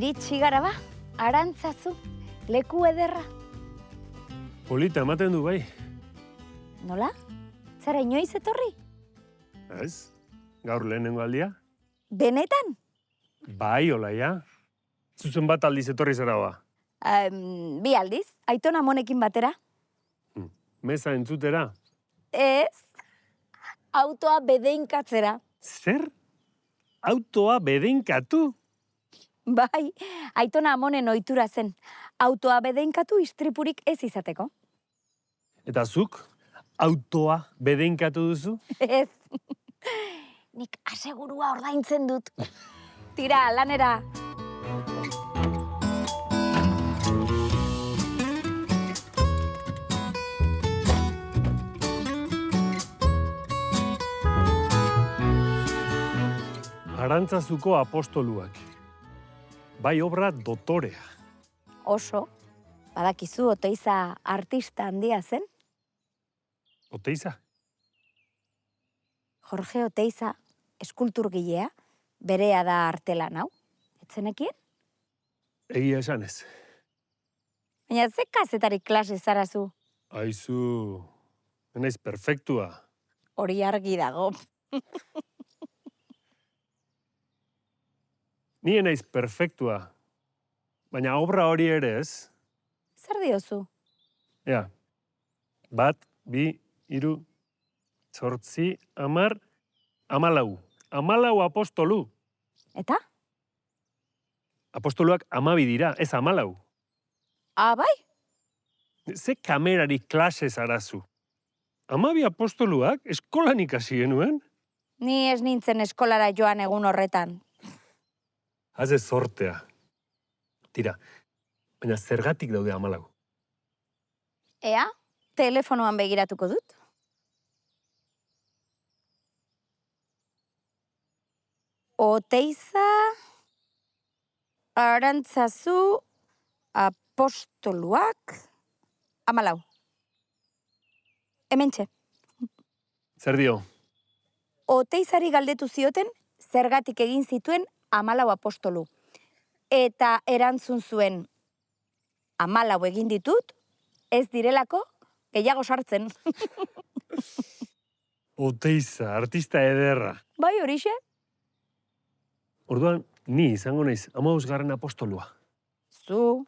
Iritsi gara ba, Arantzazu, leku ederra. Polita ematen du bai. Nola? Zara inoiz etorri? Ez? Gaur lehenengo aldia? Benetan? Bai, olaia. Zuzen bat aldiz etorri zara ba. Bi aldiz, Aiton Amonekin batera. Meza entzutera. Ez, autoa bedeinkatzera. Zer? Autoa bedeinkatu? Bai, Aiton Amonen ohitura zen. Autoa bedeinkatu istripurik ez izateko. Eta zuk? Autoa bedeinkatu duzu? Ez. Nik asegurua ordaintzen dut. Tira, lanera. Arantzazuko apostoluak. Bai obra dotorea. Oso, badakizu Oteiza artista handia zen? Oteiza? Jorge Oteiza, eskulturgilea, berea da artelan hau. Etzenekien? Egia esan ez. Baina ze kazetari klase zarazu? Aizu, naiz perfektua. Hori argi dago. Ni naiz perfektua. Baina obra hori ere ez. Zer diozu? Ea, 1, 2, 3, 8, 10, 14. 14 apostolu. Eta? Apostoluak 12 dira, ez 14. Ah, bai? Ze kamerari klase zarazu. 12 apostoluak eskolan ikasi genuen? Ni ez nintzen eskolara joan egun horretan. Haze zortea. Tira, baina zergatik daude 14? Ea, telefonoan begiratuko dut. Oteiza, Arantzazu, apostoluak, 14. Hementxe. Zer dio? Oteizari galdetu zioten zergatik egin zituen 14 apostolu. Eta erantzun zuen 14 egin ditut, ez direlako gehiago sartzen. Oteiza, artista ederra. Bai, horixe? Orduan, ni izango naiz 15. apostolua. Zu,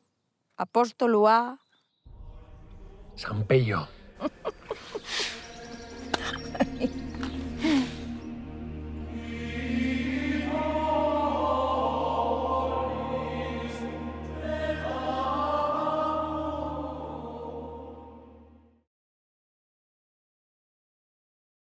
apostolua. San Peio.